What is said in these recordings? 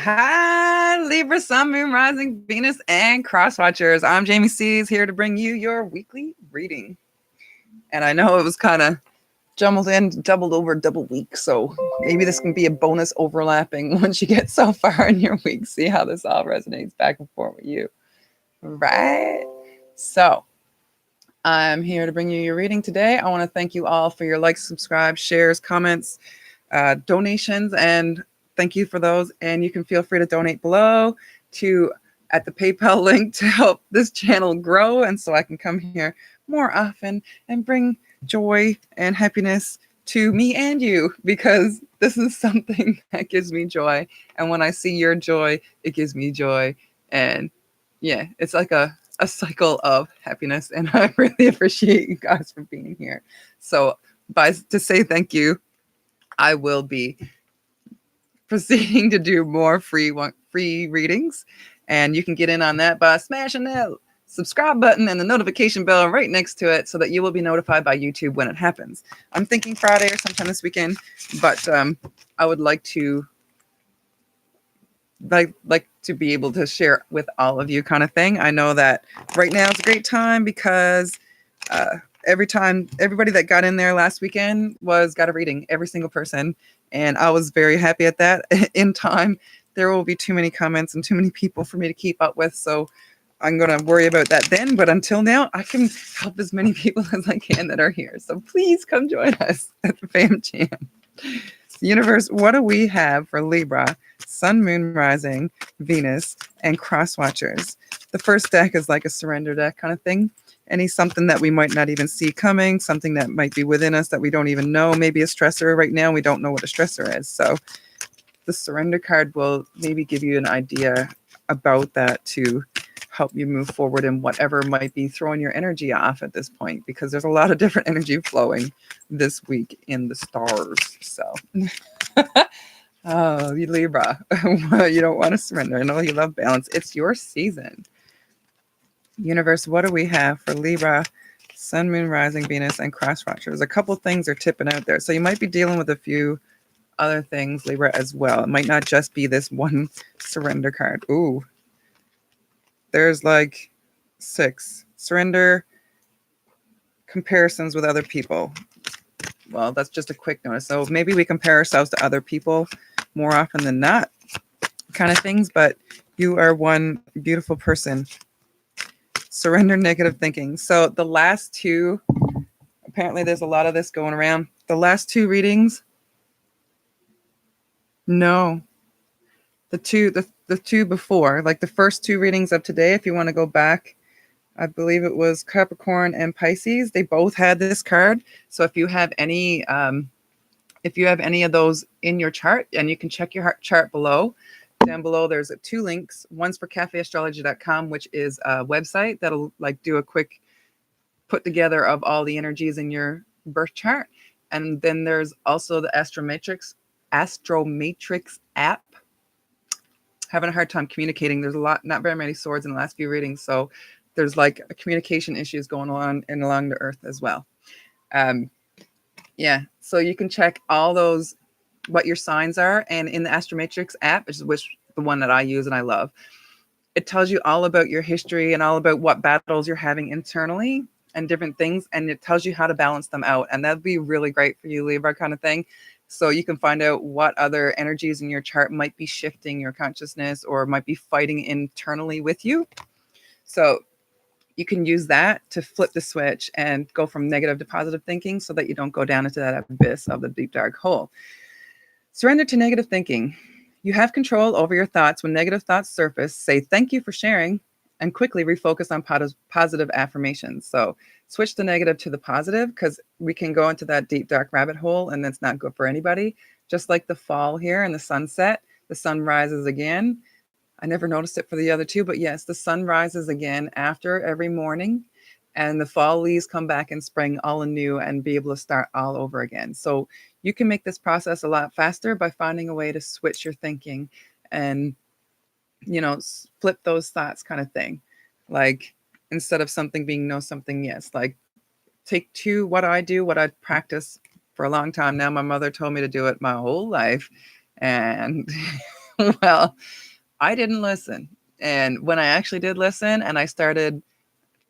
Hi, Libra, Sun, Moon, Rising, Venus, and Cross Watchers. I'm Jaimie C. here to bring you your weekly reading. And I know it was kind of jumbled in, doubled over, double week. So maybe this can be a bonus overlapping once you get so far in your week. See how this all resonates back and forth with you. Right? So I'm here to bring you your reading today. I want to thank you all for your likes, subscribes, shares, comments, donations, and thank you for those. And you can feel free to donate below at the PayPal link to help this channel grow, and so I can come here more often and bring joy and happiness to me and you, because this is something that gives me joy. And when I see your joy, it gives me joy. And yeah, it's like a cycle of happiness. And I really appreciate you guys for being here. So to say thank you, I will be proceeding to do more free readings, and you can get in on that by smashing that subscribe button and the notification bell right next to it so that you will be notified by YouTube when it happens. I'm thinking Friday or sometime this weekend, but I would like to be able to share with all of you, kind of thing. I know that right now it's a great time because everybody that got in there last weekend got a reading, every single person. And I was very happy at that. In time, there will be too many comments and too many people for me to keep up with. So I'm going to worry about that then. But until now, I can help as many people as I can that are here. So please come join us at the Fam Jam. Universe, what do we have for Libra, Sun, Moon, Rising, Venus, and Cross Watchers? The first deck is like a surrender deck kind of thing. Something that we might not even see coming, something that might be within us that we don't even know, maybe a stressor right now. We don't know what a stressor is. So the surrender card will maybe give you an idea about that to help you move forward in whatever might be throwing your energy off at this point, because there's a lot of different energy flowing this week in the stars. So, oh, you Libra, you don't want to surrender. I know you love balance. It's your season. Universe, what do we have for Libra, Sun, Moon, Rising, Venus, and Cross Watchers? A couple things are tipping out there. So you might be dealing with a few other things, Libra, as well. It might not just be this one surrender card. Ooh. There's like 6. Surrender, comparisons with other people. Well, that's just a quick notice. So maybe we compare ourselves to other people more often than not, kind of things. But you are one beautiful person. Surrender, negative thinking. So the last 2, apparently there's a lot of this going around. The last 2 readings, no. The two before, like the first 2 readings of today, if you want to go back, I believe it was Capricorn and Pisces. They both had this card. So if you have any of those in your chart, and you can check your chart below. Down below, there's 2 links. One's for cafeastrology.com, which is a website that'll like do a quick put together of all the energies in your birth chart. And then there's also the Astromatrix app. Having a hard time communicating. There's not very many swords in the last few readings. So there's like communication issues going on and along the earth as well. Yeah. So you can check all those, what your signs are. And in the Astromatrix app, which the one that I use and I love, it tells you all about your history and all about what battles you're having internally and different things. And it tells you how to balance them out. And that'd be really great for you, Libra, kind of thing. So you can find out what other energies in your chart might be shifting your consciousness or might be fighting internally with you. So you can use that to flip the switch and go from negative to positive thinking so that you don't go down into that abyss of the deep, dark hole. Surrender to negative thinking. You have control over your thoughts. When negative thoughts surface, say thank you for sharing and quickly refocus on positive affirmations. So switch the negative to the positive, because we can go into that deep, dark rabbit hole, and that's not good for anybody. Just like the fall here and the sunset, the sun rises again. I never noticed it for the other 2, but yes, the sun rises again after every morning, and the fall leaves come back in spring all anew and be able to start all over again. So you can make this process a lot faster by finding a way to switch your thinking and, flip those thoughts, kind of thing. Like, instead of something being no, something yes. Like, take what I do, what I practice for a long time now. My mother told me to do it my whole life. And Well, I didn't listen. And when I actually did listen and I started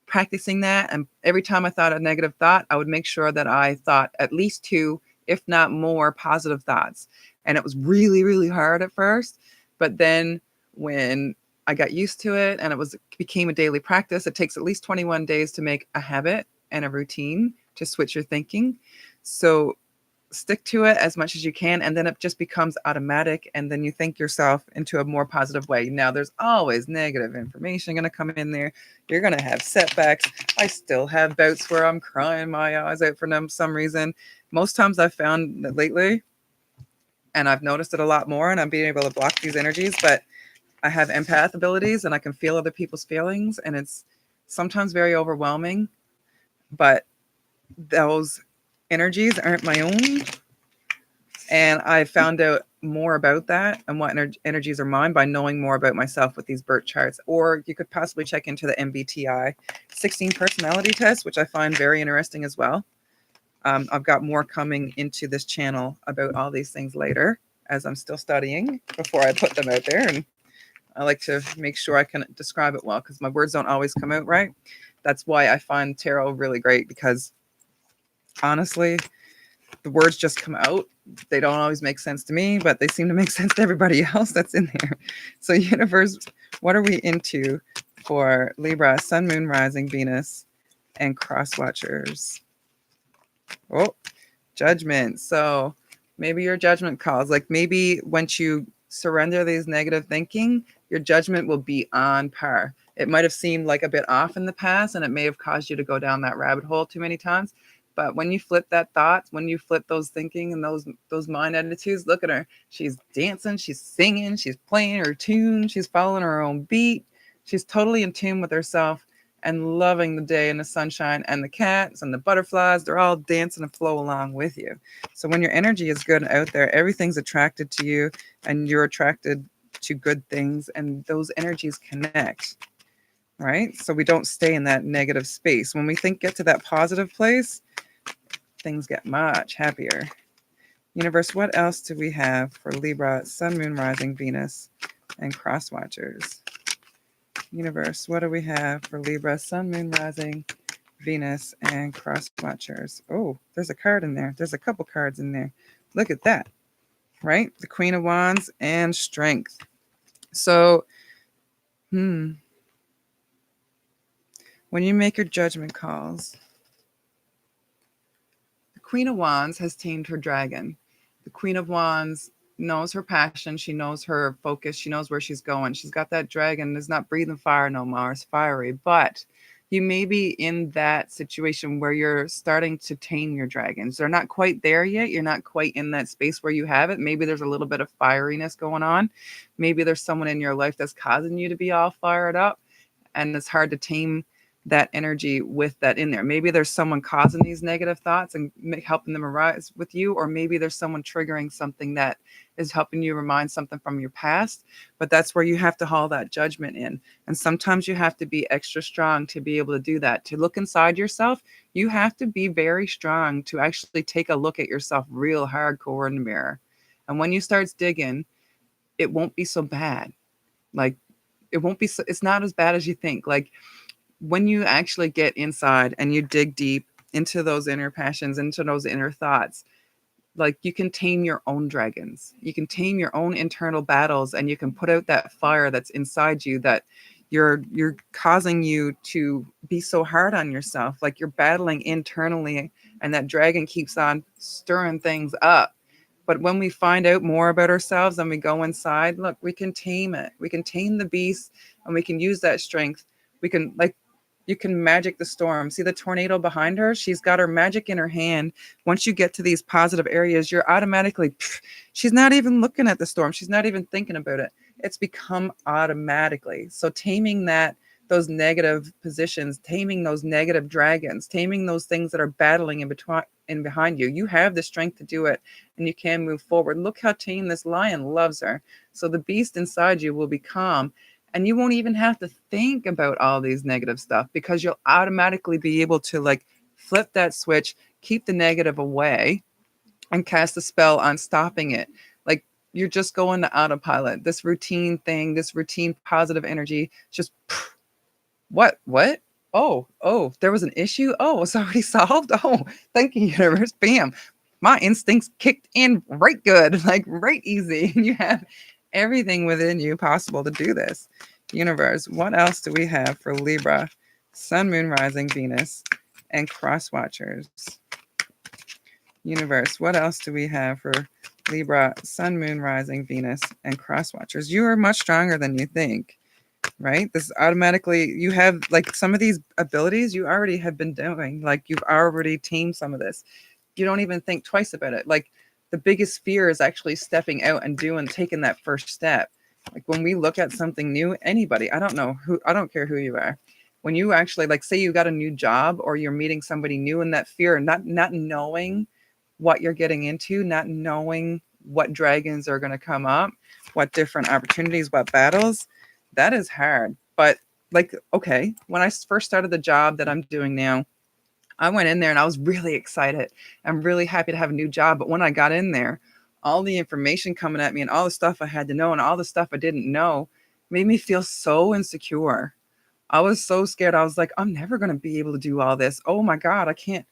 practicing that, and every time I thought a negative thought, I would make sure that I thought at least two, if not more, positive thoughts. And it was really, really hard at first. But then when I got used to it and it became a daily practice, it takes at least 21 days to make a habit and a routine to switch your thinking. So stick to it as much as you can, and then it just becomes automatic, and then you think yourself into a more positive way. Now there's always negative information going to come in there. You're going to have setbacks. I still have bouts where I'm crying my eyes out for some reason. Most times I've found that lately, and I've noticed it a lot more, and I'm being able to block these energies, but I have empath abilities and I can feel other people's feelings, and it's sometimes very overwhelming, but those energies aren't my own. And I found out more about that and what energies are mine by knowing more about myself with these birth charts. Or you could possibly check into the MBTI 16 personality test, which I find very interesting as well. I've got more coming into this channel about all these things later as I'm still studying before I put them out there. And I like to make sure I can describe it well because my words don't always come out right. That's why I find tarot really great, because honestly, the words just come out. They don't always make sense to me, but they seem to make sense to everybody else that's in there. So universe, what are we into for Libra, Sun, Moon, Rising, Venus, and cross watchers? Oh, judgment. So maybe your judgment calls, like maybe once you surrender these negative thinking, your judgment will be on par. It might have seemed like a bit off in the past, and it may have caused you to go down that rabbit hole too many times. But when you flip that thought, when you flip those thinking and those mind attitudes, look at her. She's dancing, she's singing, she's playing her tune, she's following her own beat. She's totally in tune with herself and loving the day and the sunshine, and the cats and the butterflies, they're all dancing and flow along with you. So when your energy is good out there, everything's attracted to you and you're attracted to good things, and those energies connect, right? So we don't stay in that negative space. When we get to that positive place, things get much happier. Universe, what else do we have for Libra, Sun, Moon, Rising, Venus, and cross watchers? Universe, what do we have for Libra, Sun, Moon, Rising, Venus, and cross watchers? Oh, there's a card in there. There's a couple cards in there. Look at that, right? The Queen of Wands and Strength. So, when you make your judgment calls, the Queen of Wands has tamed her dragon. The Queen of Wands knows her passion. She knows her focus. She knows where she's going. She's got that dragon. Is not breathing fire no more. It's fiery. But you may be in that situation where you're starting to tame your dragons. They're not quite there yet. You're not quite in that space where you have it. Maybe there's a little bit of fieriness going on. Maybe there's someone in your life that's causing you to be all fired up, and it's hard to tame that energy with that in there. Maybe there's someone causing these negative thoughts and helping them arise with you, or maybe there's someone triggering something that is helping you remind something from your past. But that's where you have to haul that judgment in. And sometimes you have to be extra strong to be able to do that. To look inside yourself, you have to be very strong to actually take a look at yourself real hardcore in the mirror. And when you start digging, it won't be so bad. Like, it won't be so, it's not as bad as you think. Like, when you actually get inside and you dig deep into those inner passions, into those inner thoughts, like, you can tame your own dragons. You can tame your own internal battles, and you can put out that fire that's inside you that you're causing you to be so hard on yourself. Like, you're battling internally, and that dragon keeps on stirring things up. But when we find out more about ourselves and we go inside, look, we can tame it. We can tame the beast, and we can use that strength. We can, like, you can magic the storm. See the tornado behind her? She's got her magic in her hand. Once you get to these positive areas, you're automatically, she's not even looking at the storm. She's not even thinking about it. It's become automatically. So taming those negative positions, taming those negative dragons, taming those things that are battling in between and behind you. You have the strength to do it, and you can move forward. Look how tame this lion loves her. So the beast inside you will be calm, and you won't even have to think about all these negative stuff, because you'll automatically be able to, like, flip that switch, keep the negative away, and cast a spell on stopping it. Like, you're just going to autopilot. This routine thing, this routine positive energy, just what? Oh, there was an issue. Oh, it's already solved. Oh, thank you, universe. Bam. My instincts kicked in right good, like right easy. You have everything within you possible to do this. Universe, what else do we have for Libra, Sun, Moon, Rising, Venus, and cross watchers? Universe, what else do we have for Libra, Sun, Moon, Rising, Venus, and cross watchers? You are much stronger than you think, right? This automatically, you have like some of these abilities you already have been doing. Like you've already tamed some of this. You don't even think twice about it. Like the biggest fear is actually stepping out and taking that first step. Like when we look at something new, anybody, I don't care who you are. When you actually like say you got a new job or you're meeting somebody new, and that fear, not knowing what you're getting into, not knowing what dragons are going to come up, what different opportunities, what battles, that is hard. But like, okay, when I first started the job that I'm doing now, I went in there and I was really excited. I'm really happy to have a new job. But when I got in there, all the information coming at me and all the stuff I had to know and all the stuff I didn't know made me feel so insecure. I was so scared. I was like, I'm never going to be able to do all this. Oh my God, I can't.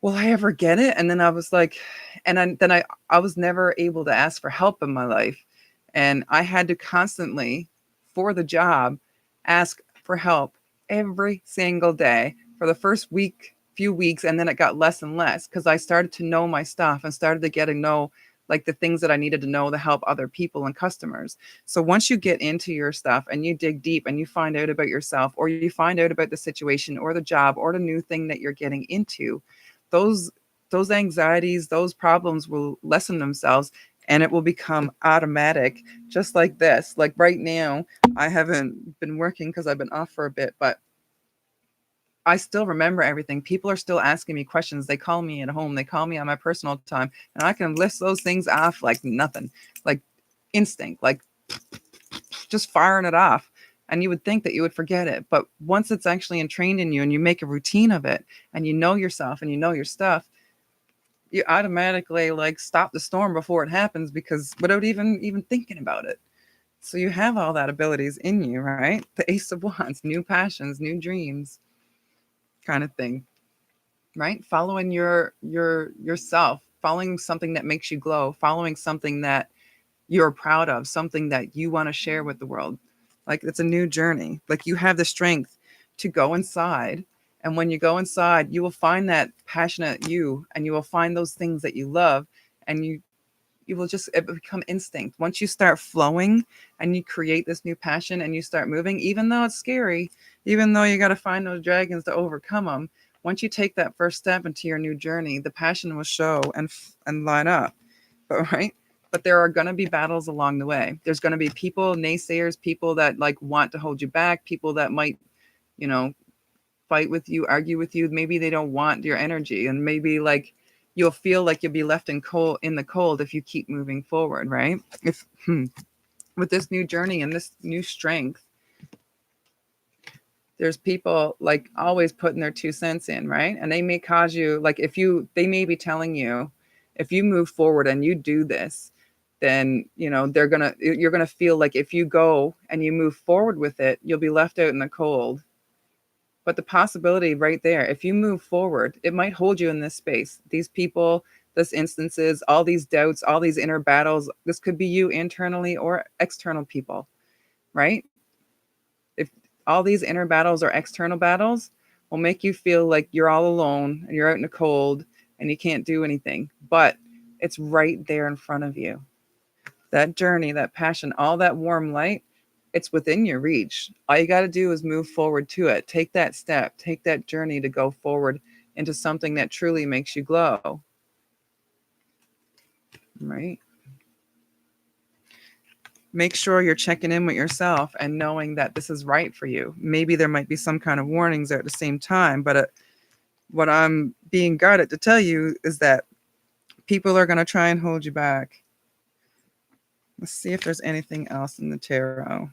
Will I ever get it? And then I was like, I was never able to ask for help in my life. And I had to constantly, for the job, ask for help every single day for the first few weeks. And then it got less and less because I started to know my stuff and started to get to know like the things that I needed to know to help other people and customers. So once you get into your stuff and you dig deep and you find out about yourself, or you find out about the situation or the job or the new thing that you're getting into, those anxieties, those problems will lessen themselves, and it will become automatic, just like this. Like right now, I haven't been working because I've been off for a bit, but I still remember everything. People are still asking me questions. They call me at home. They call me on my personal time, and I can list those things off like nothing, like instinct, like just firing it off. And you would think that you would forget it. But once it's actually entrained in you and you make a routine of it and you know yourself and you know your stuff, you automatically like stop the storm before it happens, because without even thinking about it. So you have all that abilities in you, right? The Ace of Wands, new passions, new dreams, kind of thing, right? Following yourself, following something that makes you glow, following something that you're proud of, something that you want to share with the world. Like it's a new journey. Like you have the strength to go inside. And when you go inside, you will find that passionate you, and you will find those things that you love, and you will just, it become instinct. Once you start flowing and you create this new passion and you start moving, even though it's scary, even though you got to find those dragons to overcome them, once you take that first step into your new journey, the passion will show and line up. But right, but there are going to be battles along the way. There's going to be people, naysayers, people that like want to hold you back, people that might, you know, fight with you, argue with you. Maybe they don't want your energy, and maybe like you'll feel like you'll be left in the cold if you keep moving forward, right? If with this new journey and this new strength, there's people like always putting their 2 cents in, right? And they may cause you, like, they may be telling you, if you move forward and you do this, then, you know, you're going to feel like if you go and you move forward with it, you'll be left out in the cold. But the possibility right there, if you move forward, it might hold you in this space. These people, this instances, all these doubts, all these inner battles, this could be you internally or external people, right? If all these inner battles or external battles will make you feel like you're all alone and you're out in the cold and you can't do anything, but it's right there in front of you. That journey, that passion, all that warm light, it's within your reach. All you got to do is move forward to it. Take that step, take that journey to go forward into something that truly makes you glow. Right? Make sure you're checking in with yourself and knowing that this is right for you. Maybe there might be some kind of warnings at the same time, but what I'm being guided to tell you is that people are going to try and hold you back. Let's see if there's anything else in the tarot.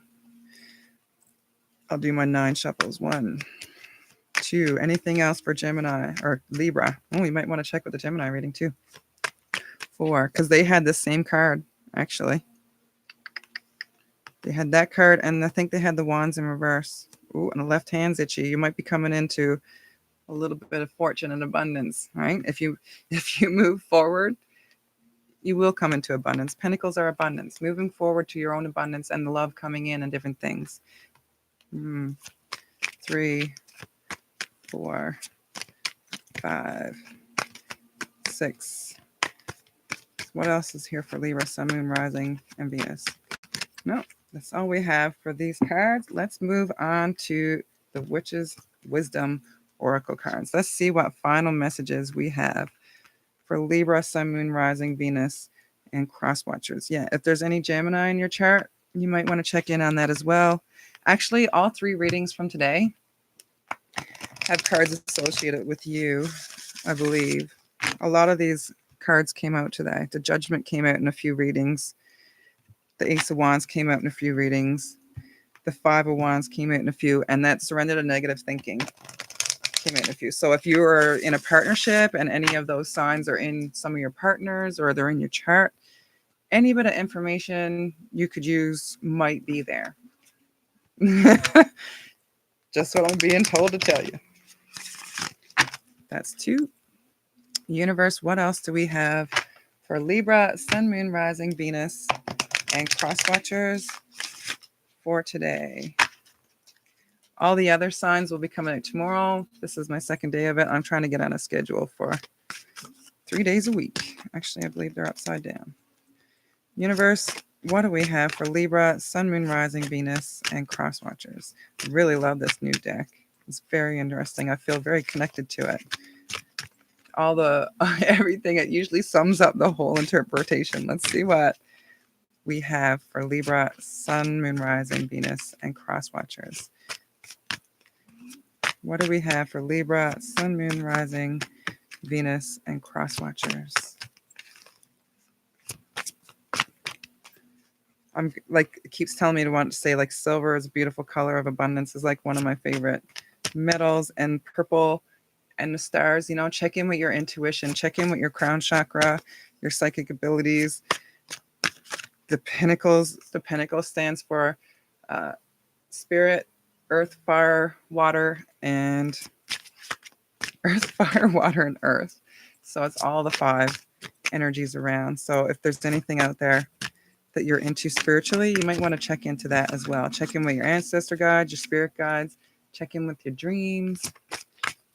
I'll do my 9 shuffles. 1, 2. Anything else for Gemini or Libra? Oh, we might want to check with the Gemini reading too. 4, because they had the same card. actually. They had that card, and I think they had the wands in reverse. Ooh, and the left hand's itchy. You might be coming into a little bit of fortune and abundance, right? If you move forward, you will come into abundance. Pentacles are abundance. Moving forward to your own abundance and the love coming in and different things. 3, 4, 5, 6. What else is here for Libra, Sun, Moon, Rising, and Venus? No, that's all we have for these cards. Let's move on to the Witch's Wisdom Oracle cards. Let's see what final messages we have for Libra, Sun, Moon, Rising, Venus, and Cross Watchers. Yeah, if there's any Gemini in your chart, you might want to check in on that as well. Actually, all 3 readings from today have cards associated with you, I believe. A lot of these cards came out today. The Judgment came out in a few readings. The Ace of Wands came out in a few readings. The 5 of Wands came out in a few. And that Surrender to Negative Thinking came out in a few. So if you are in a partnership and any of those signs are in some of your partners or they're in your chart, any bit of information you could use might be there. Just what I'm being told to tell you. That's 2. Universe, what else do we have for Libra, Sun, Moon, Rising, Venus, and Cross Watchers for today? All the other signs will be coming out tomorrow. This is my 2nd day of it. I'm trying to get on a schedule for 3 days a week. Actually, I believe they're upside down. Universe, what do we have for Libra, Sun, Moon, Rising, Venus, and Cross Watchers? I really love this new deck. It's very interesting. I feel very connected to it. All the everything, it usually sums up the whole interpretation. Let's see what we have for Libra, Sun, Moon, Rising, Venus, and Cross Watchers. What do we have for Libra, Sun, Moon, Rising, Venus, and Cross Watchers? I'm like, it keeps telling me to want to say like silver is a beautiful color of abundance, is like one of my favorite metals, and purple and the stars. You know, check in with your intuition, check in with your crown chakra, your psychic abilities. The pentacle stands for spirit, earth, fire, water, and earth, fire, water, and earth. So it's all the 5 energies around. So if there's anything out there that you're into spiritually, you might want to check into that as well. Check in with your ancestor guides, your spirit guides, check in with your dreams.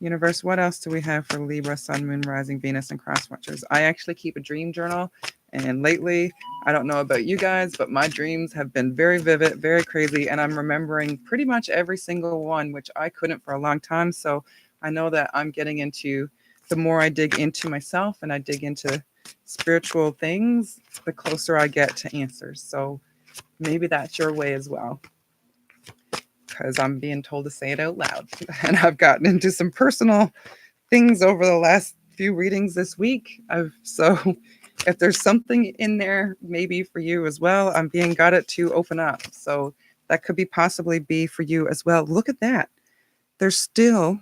Universe, what else do we have for Libra, Sun, Moon, Rising, Venus, and Cross Watchers? I actually keep a dream journal, and lately, I don't know about you guys, but my dreams have been very vivid, very crazy, and I'm remembering pretty much every single one, which I couldn't for a long time. So I know that I'm getting into, the more I dig into myself and I dig into spiritual things, the closer I get to answers. So maybe that's your way as well, because I'm being told to say it out loud. And I've gotten into some personal things over the last few readings this week. So if there's something in there, maybe for you as well, I'm being guided to open up. So that could be possibly be for you as well. Look at that. There's still,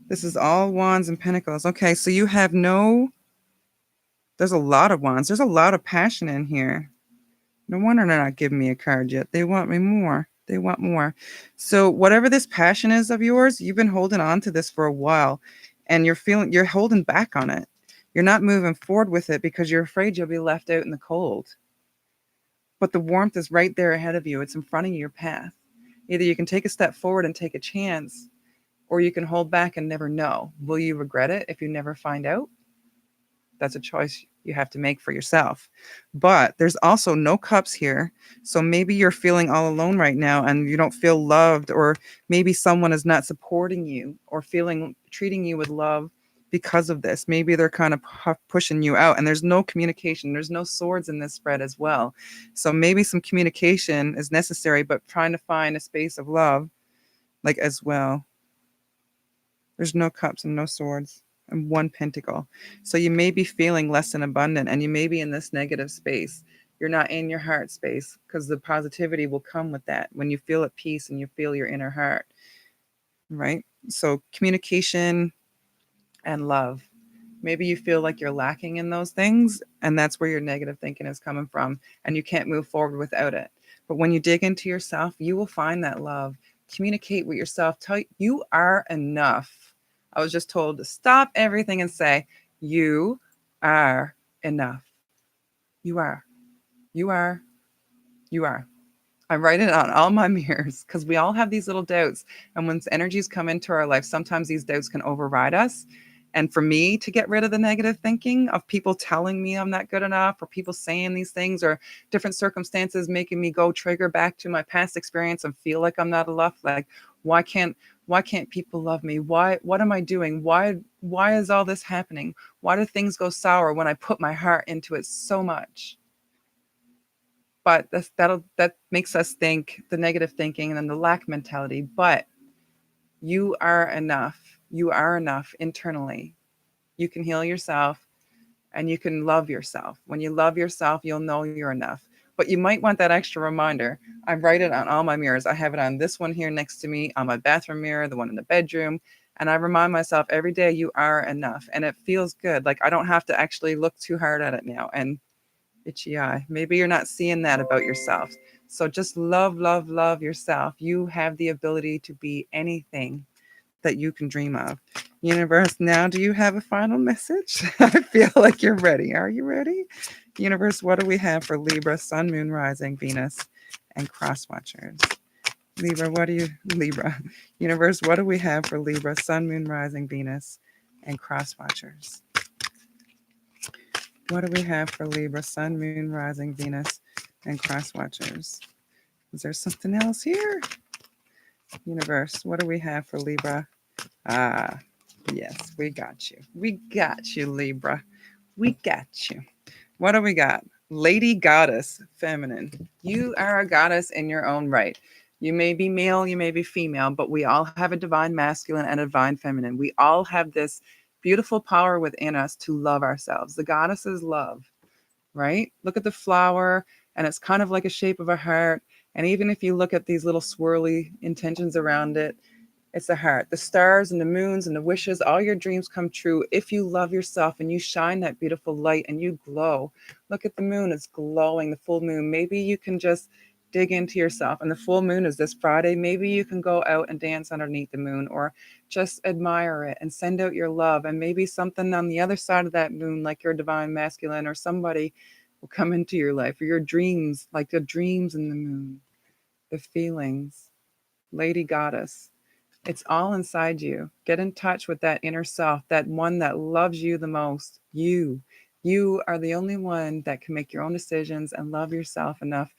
this is all wands and pentacles. Okay, so you have there's a lot of wands. There's a lot of passion in here. No wonder they're not giving me a card yet. They want me more. They want more. So whatever this passion is of yours, you've been holding on to this for a while, and you're holding back on it. You're not moving forward with it because you're afraid you'll be left out in the cold. But the warmth is right there ahead of you. It's in front of your path. Either you can take a step forward and take a chance, or you can hold back and never know. Will you regret it if you never find out? That's a choice you have to make for yourself. But there's also no cups here. So maybe you're feeling all alone right now and you don't feel loved, or maybe someone is not supporting you or treating you with love because of this. Maybe they're kind of pushing you out, and there's no communication. There's no swords in this spread as well. So maybe some communication is necessary, but trying to find a space of love like as well. There's no cups and no swords and 1 pentacle. So you may be feeling less than abundant, and you may be in this negative space. You're not in your heart space, because the positivity will come with that when you feel at peace and you feel your inner heart, right? So communication and love Maybe you feel like you're lacking in those things, and that's where your negative thinking is coming from, and you can't move forward without it. But when you dig into yourself, you will find that love. Communicate with yourself. Tell you are enough. I was just told to stop everything and say, you are enough. You are. You are. You are. I write it on all my mirrors because we all have these little doubts. And when energies come into our life, sometimes these doubts can override us. And for me to get rid of the negative thinking of people telling me I'm not good enough, or people saying these things, or different circumstances making me go trigger back to my past experience and feel like I'm not enough, like why can't people love me? What am I doing? Why is all this happening? Why do things go sour when I put my heart into it so much? But that makes us think the negative thinking and then the lack mentality. But you are enough. You are enough internally. You can heal yourself and you can love yourself. When you love yourself, you'll know you're enough. But you might want that extra reminder. I write it on all my mirrors. I have it on this one here next to me, on my bathroom mirror, the one in the bedroom. And I remind myself every day, you are enough. And it feels good. Like I don't have to actually look too hard at it now. And itchy eye. Maybe you're not seeing that about yourself. So just love, love, love yourself. You have the ability to be anything that you can dream of. Universe, now do you have a final message? I feel like you're ready. Are you ready? Universe, what do we have for Libra, Sun, Moon, Rising, Venus, and Cross Watchers? Libra. Universe, what do we have for Libra, Sun, Moon, Rising, Venus, and Cross Watchers? What do we have for Libra, Sun, Moon, Rising, Venus, and Cross Watchers? Is there something else here? Universe, what do we have for Libra? Ah, yes, we got you. We got you, Libra. We got you. What do we got? Lady Goddess, feminine. You are a goddess in your own right. You may be male, you may be female, but we all have a divine masculine and a divine feminine. We all have this beautiful power within us to love ourselves. The goddess is love, right? Look at the flower, and it's kind of like a shape of a heart. And even if you look at these little swirly intentions around it, it's a heart. The stars and the moons and the wishes, all your dreams come true if you love yourself and you shine that beautiful light and you glow. Look at the moon, it's glowing, the full moon. Maybe you can just dig into yourself. And the full moon is this Friday. Maybe you can go out and dance underneath the moon, or just admire it and send out your love. And maybe something on the other side of that moon, like your divine masculine or somebody, will come into your life, or your dreams, like the dreams in the moon, the feelings. Lady Goddess. It's all inside you. Get in touch with that inner self, that one that loves you the most. You are the only one that can make your own decisions and love yourself enough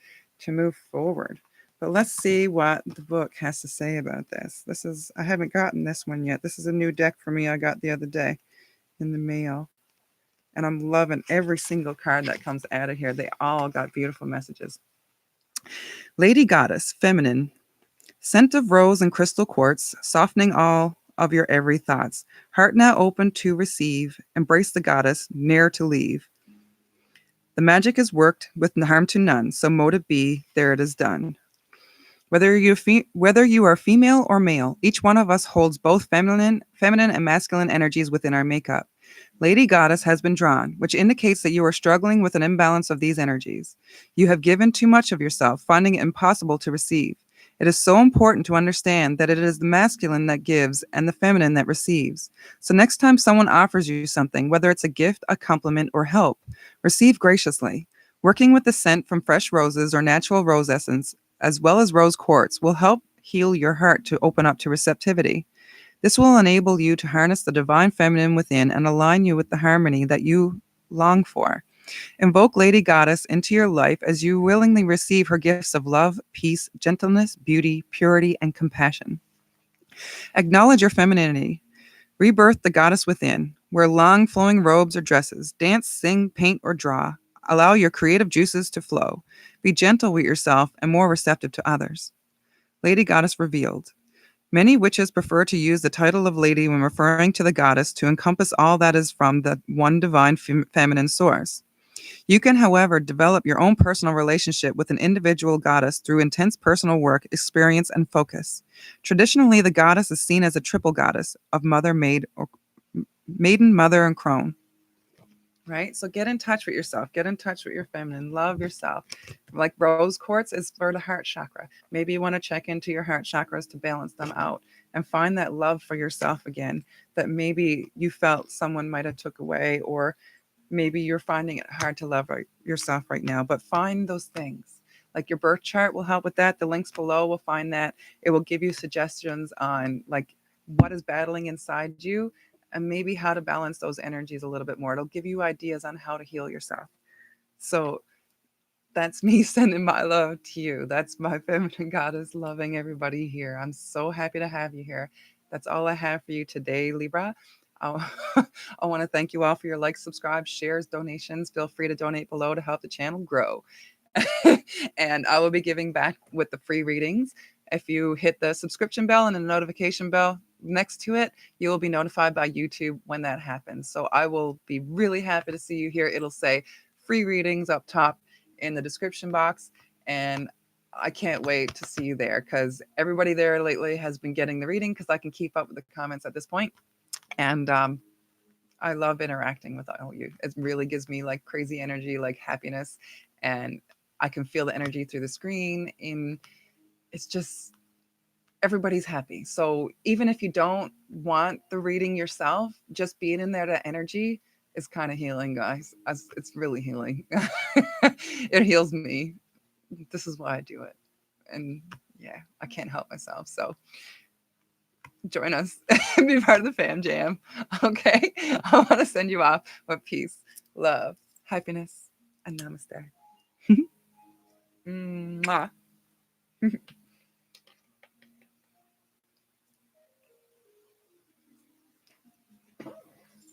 to move forward. But let's see what the book has to say about this. I haven't gotten this one yet. This is a new deck for me I got the other day in the mail. And I'm loving every single card that comes out of here. They all got beautiful messages. Lady Goddess, feminine. Scent of rose and crystal quartz, softening all of your every thoughts. Heart now open to receive. Embrace the goddess, ne'er to leave. The magic is worked with harm to none, so motive be, there it is done. Whether you are female or male, each one of us holds both feminine and masculine energies within our makeup. Lady Goddess has been drawn, which indicates that you are struggling with an imbalance of these energies. You have given too much of yourself, finding it impossible to receive. It is so important to understand that it is the masculine that gives and the feminine that receives. So next time someone offers you something, whether it's a gift, a compliment, or help, receive graciously. Working with the scent from fresh roses or natural rose essence, as well as rose quartz, will help heal your heart to open up to receptivity. This will enable you to harness the divine feminine within and align you with the harmony that you long for. Invoke Lady Goddess into your life as you willingly receive her gifts of love, peace, gentleness, beauty, purity, and compassion. Acknowledge your femininity. Rebirth the goddess within. Wear long flowing robes or dresses. Dance, sing, paint, or draw. Allow your creative juices to flow. Be gentle with yourself and more receptive to others. Lady Goddess revealed. Many witches prefer to use the title of lady when referring to the goddess to encompass all that is from the one divine feminine source. You can, however, develop your own personal relationship with an individual goddess through intense personal work, experience, and focus. Traditionally, the goddess is seen as a triple goddess of mother, maid, maiden, mother, and crone. Right? So get in touch with yourself. Get in touch with your feminine. Love yourself. Like rose quartz is for the heart chakra. Maybe you want to check into your heart chakras to balance them out and find that love for yourself again that maybe you felt someone might have took away, or maybe you're finding it hard to love yourself right now. But find those things. Like your birth chart will help with that. The links below will find that. It will give you suggestions on like what is battling inside you and maybe how to balance those energies a little bit more. It'll give you ideas on how to heal yourself. So that's me sending my love to you. That's my feminine goddess loving everybody here. I'm so happy to have you here. That's all I have for you today, Libra. I, I want to thank you all for your likes, subscribes, shares, donations. Feel free to donate below to help the channel grow. And I will be giving back with the free readings. If you hit the subscription bell and the notification bell next to it, you will be notified by YouTube when that happens. So I will be really happy to see you here. It'll say free readings up top in the description box. And I can't wait to see you there because everybody there lately has been getting the reading because I can keep up with the comments at this point. And I love interacting with all you. It really gives me like crazy energy, like happiness. And I can feel the energy through the screen. And it's just everybody's happy. So even if you don't want the reading yourself, just being in there, the energy is kind of healing, guys. It's really healing. It heals me. This is why I do it. And yeah, I can't help myself. So join us and be part of the fam jam. Okay. I want to send you off with peace, love, happiness, and namaste. Mwah.